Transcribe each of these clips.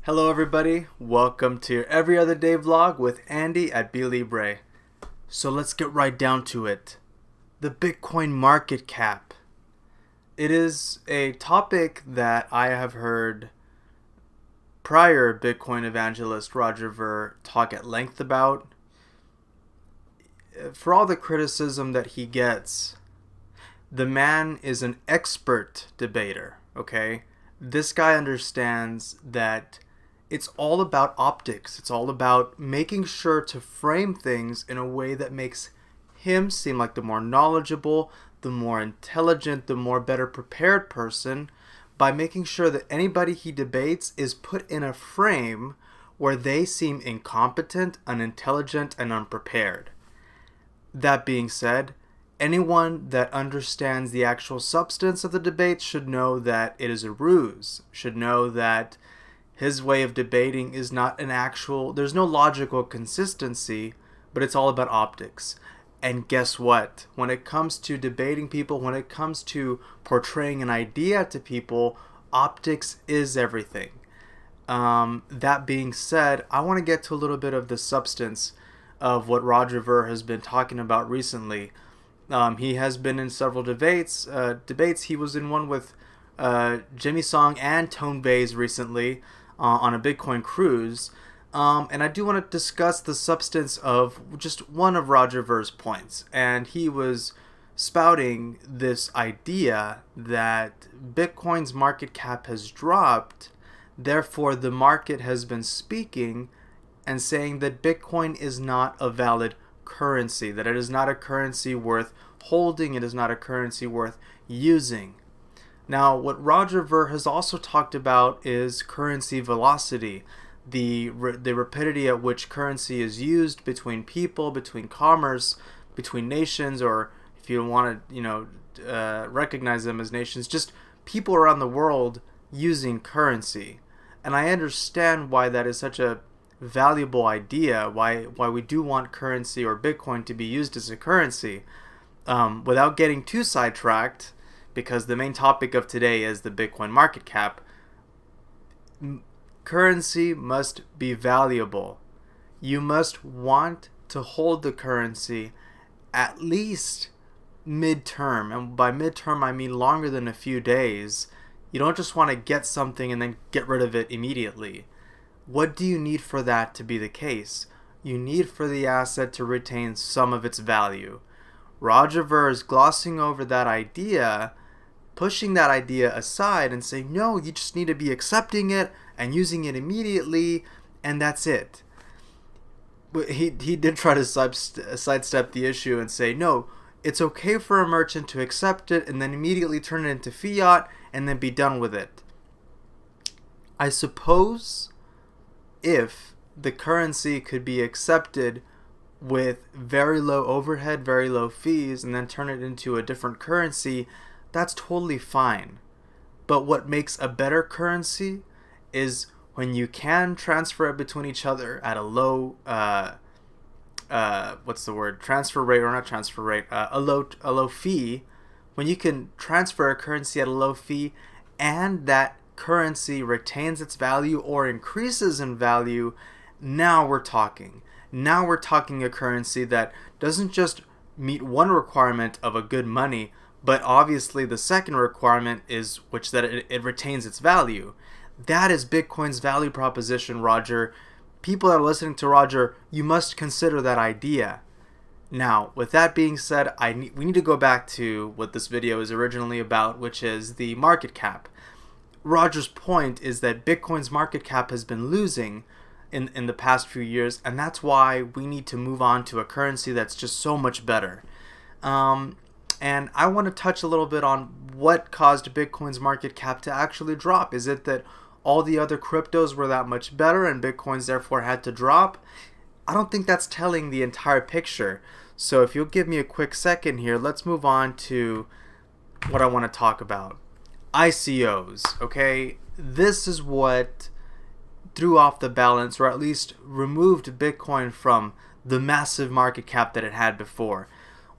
Hello everybody, welcome to your Every Other Day vlog with Andy at Be Libre. So let's get right down to it. The Bitcoin market cap. It is a topic that I have heard prior Bitcoin evangelist Roger Ver talk at length about. For all the criticism that he gets, the man is an expert debater, okay? This guy understands that it's all about optics. It's all about making sure to frame things in a way that makes him seem like the more knowledgeable, the more intelligent, the more better prepared person, by making sure that anybody he debates is put in a frame where they seem incompetent, unintelligent, and unprepared. That being said, anyone that understands the actual substance of the debate should know that it is a ruse, should know that his way of debating is not an actual, there's no logical consistency, but it's all about optics. And guess what? When it comes to debating people, when it comes to portraying an idea to people, optics is everything. That being said, I want to get to a little bit of the substance of what Roger Ver has been talking about recently. He has been in several debates. He was in one with Jimmy Song and Tone Vays recently on a Bitcoin cruise. And I do want to discuss the substance of just one of Roger Ver's points. And he was spouting this idea that Bitcoin's market cap has dropped, therefore the market has been speaking and saying that Bitcoin is not a valid currency, that it is not a currency worth holding, it is not a currency worth using. Now, what Roger Ver has also talked about is currency velocity, the rapidity at which currency is used between people, between commerce, between nations, or if you want to, recognize them as nations, just people around the world using currency. And I understand why that is such a valuable idea, why we do want currency or Bitcoin to be used as a currency. Without getting too sidetracked, because the main topic of today is the Bitcoin market cap, currency must be valuable. You must want to hold the currency at least midterm, and by midterm I mean longer than a few days. You don't just want to get something and then get rid of it immediately. What do you need for that to be the case? You need for the asset to retain some of its value. Roger Ver is glossing over that idea, pushing that idea aside and saying, no, you just need to be accepting it and using it immediately, and that's it. But he did try to sidestep the issue and say, no, it's okay for a merchant to accept it and then immediately turn it into fiat and then be done with it. I suppose if the currency could be accepted with very low overhead, very low fees, and then turn it into a different currency, that's totally fine. But what makes a better currency is when you can transfer it between each other at a low, transfer rate, or not transfer rate, a low fee. When you can transfer a currency at a low fee and that currency retains its value or increases in value, now we're talking. Now we're talking a currency that doesn't just meet one requirement of a good money, but obviously the second requirement is that it retains its value. That is Bitcoin's value proposition, Roger. People that are listening to Roger, you must consider that idea. Now, with that being said, we need to go back to what this video is originally about, which is the market cap. Roger's point is that Bitcoin's market cap has been losing in the past few years, and that's why we need to move on to a currency that's just so much better. And I want to touch a little bit on what caused Bitcoin's market cap to actually drop. Is it that all the other cryptos were that much better and Bitcoin's therefore had to drop? I don't think that's telling the entire picture. So if you'll give me a quick second here, let's move on to what I want to talk about. ICOs, okay? This is what threw off the balance, or at least removed Bitcoin from the massive market cap that it had before.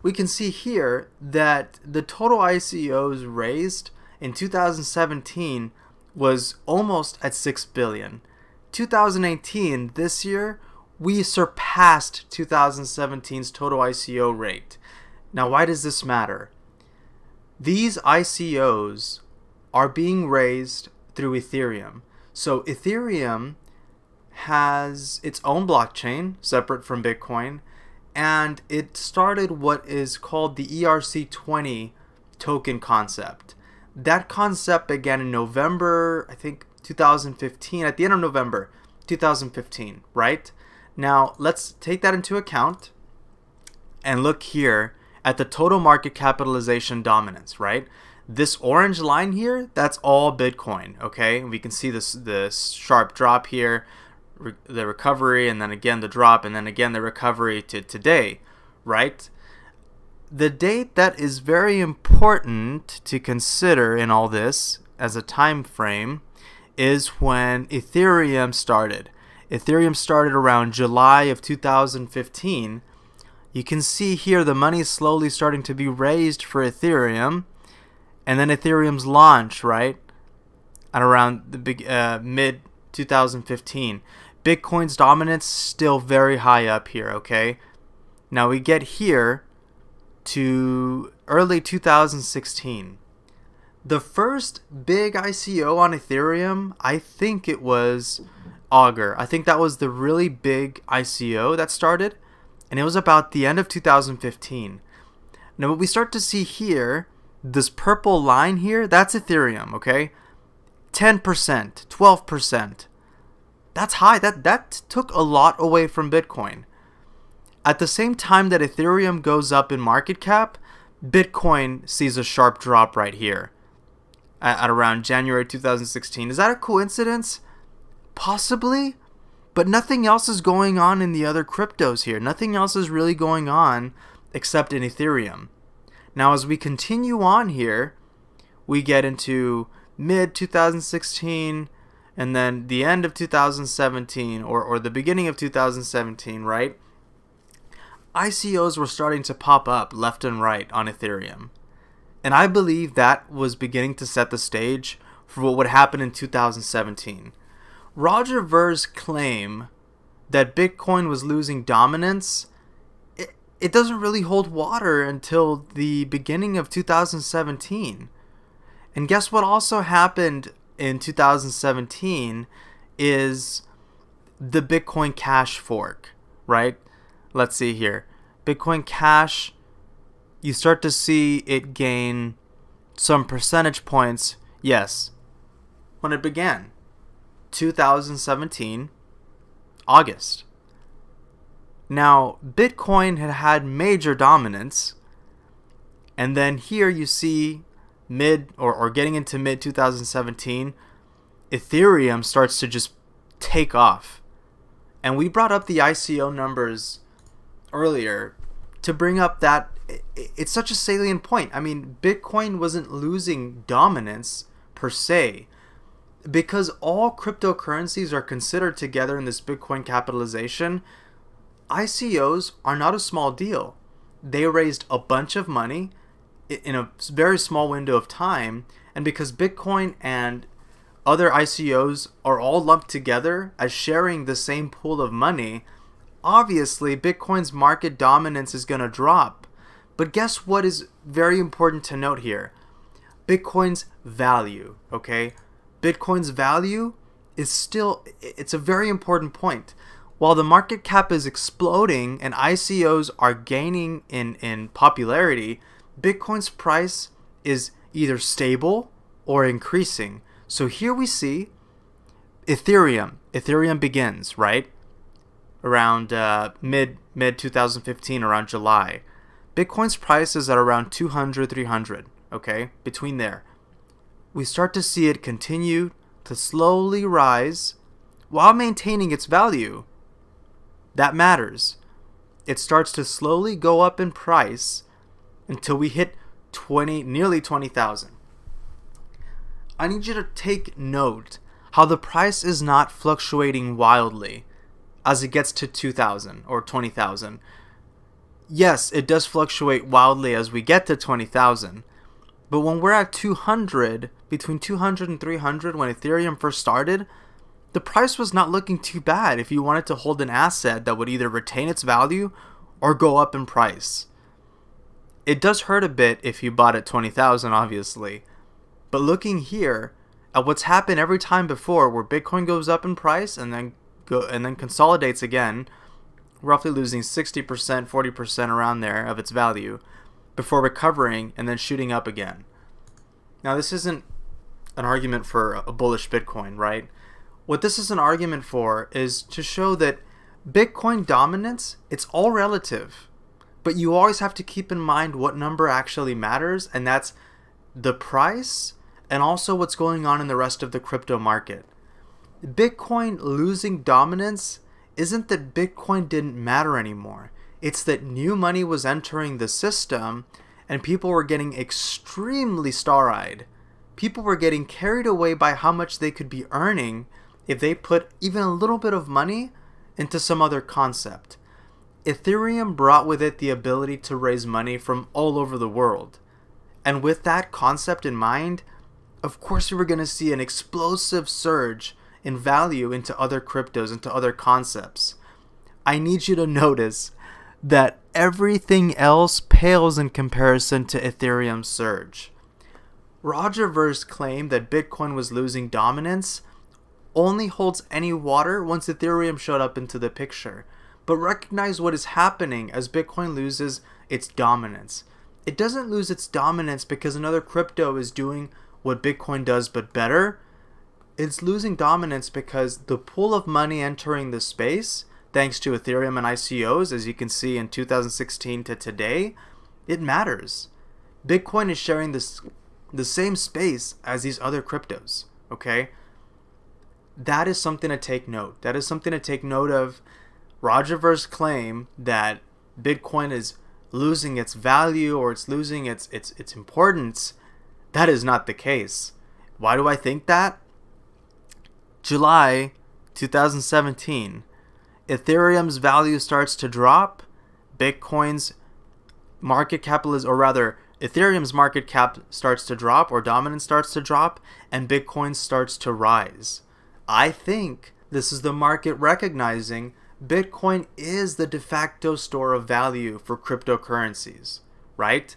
We can see here that the total ICOs raised in 2017 was almost at 6 billion. 2018, this year, we surpassed 2017's total ICO rate. Now, why does this matter? These ICOs are being raised through Ethereum. So Ethereum has its own blockchain separate from Bitcoin, and it started what is called the ERC20 token concept. That concept began in November, I think 2015, at the end of November 2015, right? Now, let's take that into account and look here at the total market capitalization dominance, right? This orange line here, that's all Bitcoin, okay? We can see this sharp drop here, the recovery, and then again the drop, and then again the recovery to today, right? The date that is very important to consider in all this as a time frame is when Ethereum started. Ethereum started around July of 2015. You can see here the money is slowly starting to be raised for Ethereum, and then Ethereum's launch, right, at around the mid 2015. Bitcoin's dominance still very high up here, okay? Now we get here to early 2016. The first big ICO on Ethereum, I think it was Augur. I think that was the really big ICO that started, and it was about the end of 2015. Now what we start to see here, this purple line here, that's Ethereum, okay? 10%, 12%. That's high. That took a lot away from Bitcoin. At the same time that Ethereum goes up in market cap, Bitcoin sees a sharp drop right here at around January 2016. Is that a coincidence? Possibly, but nothing else is going on in the other cryptos here. Nothing else is really going on except in Ethereum. Now, as we continue on here, we get into mid 2016 and then the end of 2017 or the beginning of 2017, right? ICOs were starting to pop up left and right on Ethereum. And I believe that was beginning to set the stage for what would happen in 2017. Roger Ver's claim that Bitcoin was losing dominance, it doesn't really hold water until the beginning of 2017. And guess what also happened in 2017 is the Bitcoin Cash fork, right? Let's see here. Bitcoin Cash, you start to see it gain some percentage points. Yes, when it began, 2017, August. Now, Bitcoin had major dominance, and then here you see mid or getting into mid 2017, Ethereum starts to just take off. And we brought up the ICO numbers earlier to bring up that it's such a salient point. I mean, Bitcoin wasn't losing dominance per se because all cryptocurrencies are considered together in this Bitcoin capitalization. ICOs are not a small deal. They raised a bunch of money in a very small window of time, and because Bitcoin and other ICOs are all lumped together as sharing the same pool of money, obviously Bitcoin's market dominance is going to drop. But guess what is very important to note here? Bitcoin's value, okay? Bitcoin's value is still, it's a very important point. While the market cap is exploding and ICOs are gaining in popularity, Bitcoin's price is either stable or increasing. So here we see Ethereum. Ethereum begins, right? Around mid 2015, around July. Bitcoin's price is at around 200, 300, okay? Between there. We start to see it continue to slowly rise while maintaining its value. That matters. It starts to slowly go up in price until we hit nearly 20,000. I need you to take note how the price is not fluctuating wildly as it gets to 2,000 or 20,000. Yes, it does fluctuate wildly as we get to 20,000, but when we're at 200, between 200 and 300 when Ethereum first started, the price was not looking too bad if you wanted to hold an asset that would either retain its value or go up in price. It does hurt a bit if you bought at 20,000, obviously. But looking here at what's happened every time before, where Bitcoin goes up in price and then consolidates again, roughly losing 60%, 40% around there of its value before recovering and then shooting up again. Now, this isn't an argument for a bullish Bitcoin, right? What this is an argument for is to show that Bitcoin dominance, it's all relative. But you always have to keep in mind what number actually matters, and that's the price and also what's going on in the rest of the crypto market. Bitcoin losing dominance isn't that Bitcoin didn't matter anymore. It's that new money was entering the system and people were getting extremely star-eyed. People were getting carried away by how much they could be earning if they put even a little bit of money into some other concept. Ethereum brought with it the ability to raise money from all over the world. And with that concept in mind, of course we were going to see an explosive surge in value into other cryptos, into other concepts. I need you to notice that everything else pales in comparison to Ethereum's surge. Roger Ver's claim that Bitcoin was losing dominance only holds any water once Ethereum showed up into the picture. But recognize what is happening as Bitcoin loses its dominance. It doesn't lose its dominance because another crypto is doing what Bitcoin does but better. It's losing dominance because the pool of money entering the space, thanks to Ethereum and ICOs, as you can see in 2016 to today, it matters. Bitcoin is sharing the same space as these other cryptos, okay? That is something to take note. That is something to take note of. Roger Ver's claim that Bitcoin is losing its value or it's losing its importance, that is not the case. Why do I think that? July 2017, Ethereum's value starts to drop, Bitcoin's market cap Ethereum's market cap starts to drop, or dominance starts to drop, and Bitcoin starts to rise. I think this is the market recognizing Bitcoin is the de facto store of value for cryptocurrencies, right?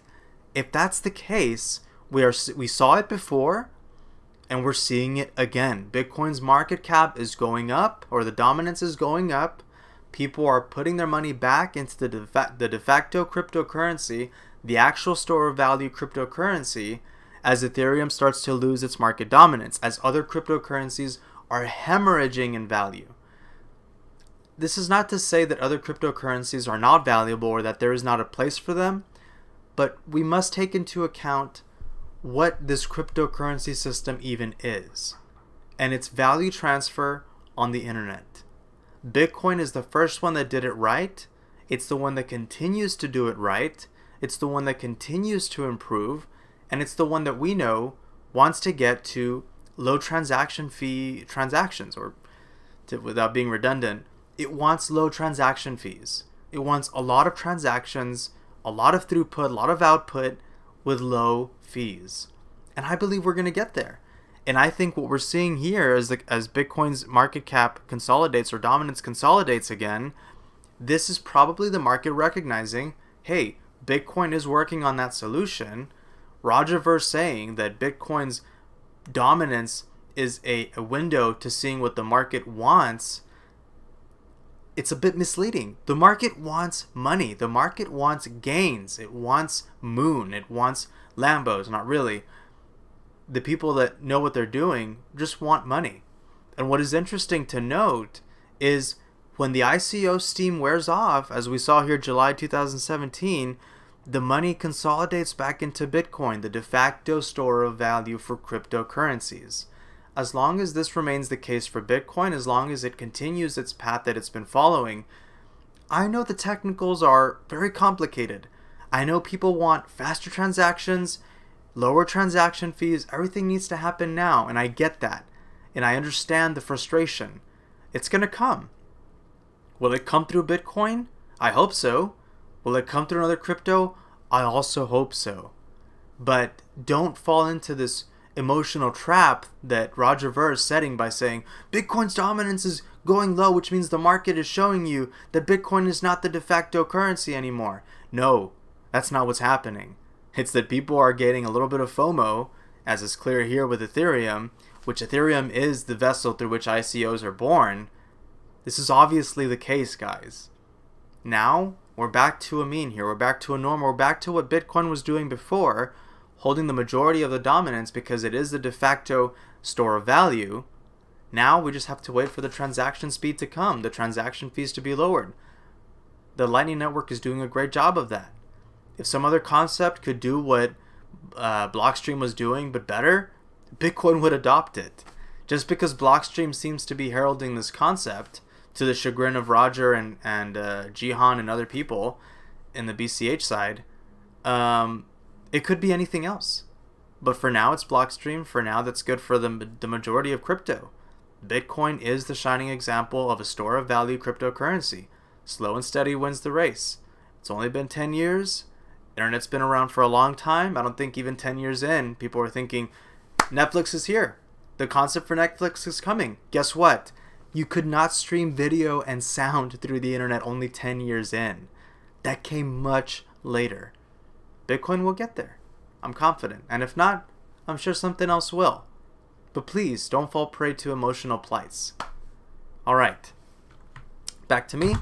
If that's the case, we saw it before, and we're seeing it again. Bitcoin's market cap is going up, or the dominance is going up. People are putting their money back into the de facto cryptocurrency, the actual store of value cryptocurrency, as Ethereum starts to lose its market dominance, as other cryptocurrencies are hemorrhaging in value. This is not to say that other cryptocurrencies are not valuable or that there is not a place for them, but we must take into account what this cryptocurrency system even is, and its value transfer on the internet. Bitcoin is the first one that did it right. It's the one that continues to do it right. It's the one that continues to improve, and it's the one that we know wants to get to low transaction fee transactions, or without being redundant, it wants low transaction fees. It wants a lot of transactions, a lot of throughput, a lot of output with low fees. And I believe we're going to get there. And I think what we're seeing here is that as Bitcoin's market cap consolidates or dominance consolidates again, this is probably the market recognizing, hey, Bitcoin is working on that solution. Roger Ver saying that Bitcoin's dominance is a window to seeing what the market wants. It's a bit misleading. The market wants money. The market wants gains. It wants moon. It wants Lambos. Not really. The people that know what they're doing just want money. And what is interesting to note is when the ICO steam wears off, as we saw here July 2017, the money consolidates back into Bitcoin, the de facto store of value for cryptocurrencies. As long as this remains the case for Bitcoin, as long as it continues its path that it's been following, I know the technicals are very complicated. I know people want faster transactions, lower transaction fees, everything needs to happen now, and I get that. And I understand the frustration. It's going to come. Will it come through Bitcoin? I hope so. Will it come through another crypto? I also hope so. But don't fall into this emotional trap that Roger Ver is setting by saying Bitcoin's dominance is going low, which means the market is showing you that Bitcoin is not the de facto currency anymore. No, that's not what's happening. It's that people are getting a little bit of FOMO, as is clear here with Ethereum, which Ethereum is the vessel through which ICOs are born. This is obviously the case, guys. Now, we're back to a mean here. We're back to a norm. We're back to what Bitcoin was doing before, holding the majority of the dominance because it is the de facto store of value. Now we just have to wait for the transaction speed to come, the transaction fees to be lowered. The Lightning Network is doing a great job of that. If some other concept could do what Blockstream was doing but better, Bitcoin would adopt it. Just because Blockstream seems to be heralding this concept to the chagrin of Roger and Jihan and other people in the BCH side, it could be anything else. But for now, it's Blockstream. For now, that's good for the majority of crypto. Bitcoin is the shining example of a store of value cryptocurrency. Slow and steady wins the race. It's only been 10 years. Internet's been around for a long time. I don't think even 10 years in, people are thinking, Netflix is here. The concept for Netflix is coming. Guess what? You could not stream video and sound through the internet only 10 years in. That came much later. Bitcoin will get there. I'm confident. And if not, I'm sure something else will. But please, don't fall prey to emotional plights. Alright. Back to me.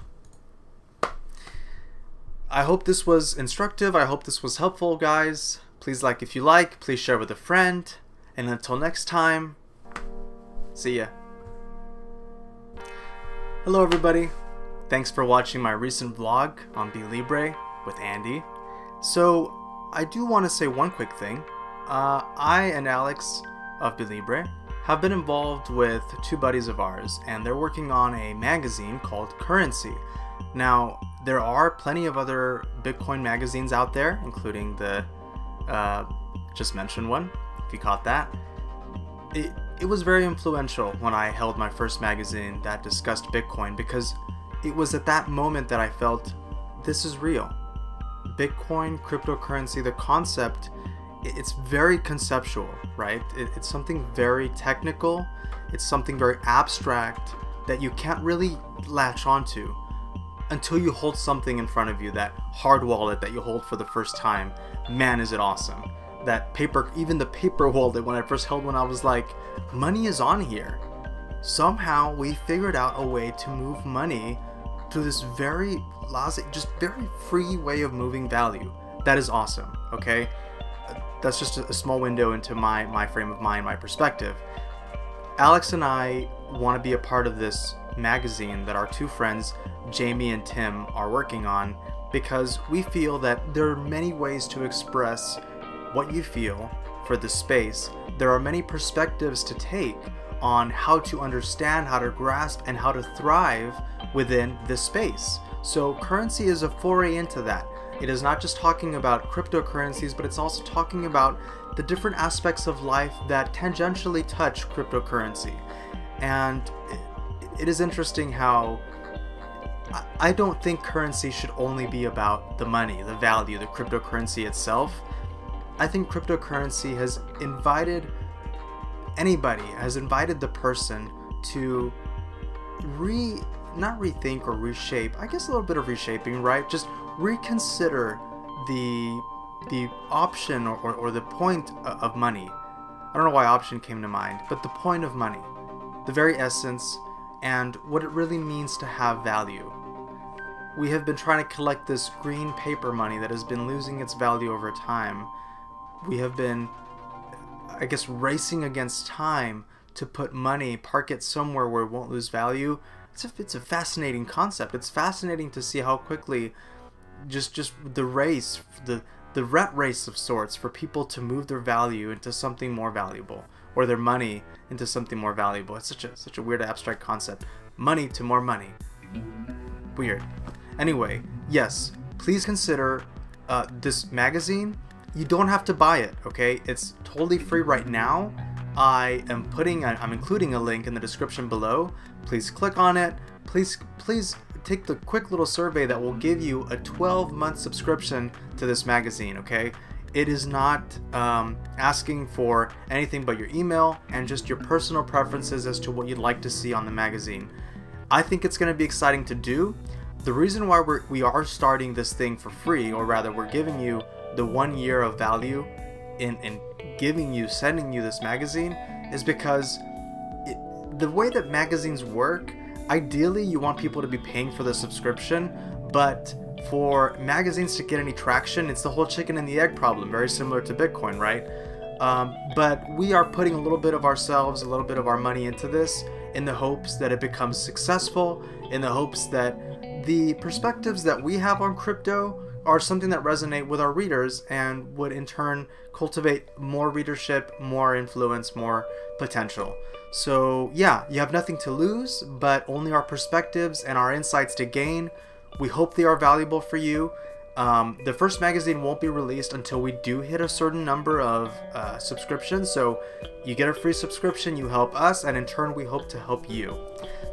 I hope this was instructive. I hope this was helpful, guys. Please like if you like. Please share with a friend. And until next time, see ya. Hello everybody. Thanks for watching my recent vlog on Be Libre with Andy. So, I do want to say one quick thing. I and Alex of Be Libre have been involved with two buddies of ours, and they're working on a magazine called Currency. Now, there are plenty of other Bitcoin magazines out there, including the just mentioned one, if you caught that. It was very influential when I held my first magazine that discussed Bitcoin, because it was at that moment that I felt this is real. Bitcoin, cryptocurrency, the concept, it's very conceptual, right? It's something very technical. It's something very abstract that you can't really latch onto until you hold something in front of you, that hard wallet that you hold for the first time. Man, is it awesome. That paper, even the paper wallet, when I first held one, I was like, money is on here. Somehow we figured out a way to move money to this very just very free way of moving value. That is awesome, okay? That's just a small window into my frame of mind, my perspective. Alex and I want to be a part of this magazine that our two friends, Jamie and Tim, are working on, because we feel that there are many ways to express what you feel for the space. There are many perspectives to take on how to understand, how to grasp, and how to thrive within this space. So Currency is a foray into that. It is not just talking about cryptocurrencies, but it's also talking about the different aspects of life that tangentially touch cryptocurrency. And it is interesting how I don't think currency should only be about the money, the value, the cryptocurrency itself. I think cryptocurrency has invited the person to not rethink or reshape, I guess a little bit of reshaping, right? Just reconsider the option or the point of money. I don't know why option came to mind, but the point of money, the very essence, and what it really means to have value. We have been trying to collect this green paper money that has been losing its value over time. We have been, I guess, racing against time to put money, park it somewhere where it won't lose value. It's a fascinating concept. It's fascinating to see how quickly just the race, the rat race of sorts for people to move their value into something more valuable, or their money into something more valuable. It's such a weird abstract concept. Money to more money. Weird. Anyway, yes, please consider this magazine. You don't have to buy it, okay? It's totally free right now. I'm including a link in the description below. Please click on it. Please take the quick little survey that will give you a 12-month subscription to this magazine, okay? It is not asking for anything but your email and just your personal preferences as to what you'd like to see on the magazine. I think it's going to be exciting to do. The reason why we are starting this thing for free, or rather we're giving you the 1 year of value in sending you this magazine, is because the way that magazines work, ideally you want people to be paying for the subscription, but for magazines to get any traction, it's the whole chicken and the egg problem, very similar to Bitcoin, right? But we are putting a little bit of ourselves, a little bit of our money into this in the hopes that it becomes successful, in the hopes that the perspectives that we have on crypto are something that resonate with our readers and would in turn cultivate more readership, more influence, more potential. So yeah, you have nothing to lose, but only our perspectives and our insights to gain. We hope they are valuable for you. The first magazine won't be released until we do hit a certain number of subscriptions. So you get a free subscription, you help us, and in turn we hope to help you.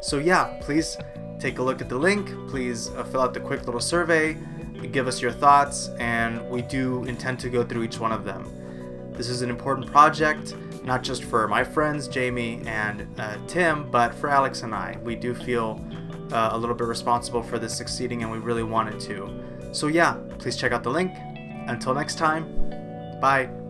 So yeah, please take a look at the link. Please fill out the quick little survey, give us your thoughts, and we do intend to go through each one of them. This is an important project, not just for my friends Jamie and Tim, but for Alex and I. We do feel a little bit responsible for this succeeding, and we really wanted to. So yeah, please check out the link. Until next time, bye.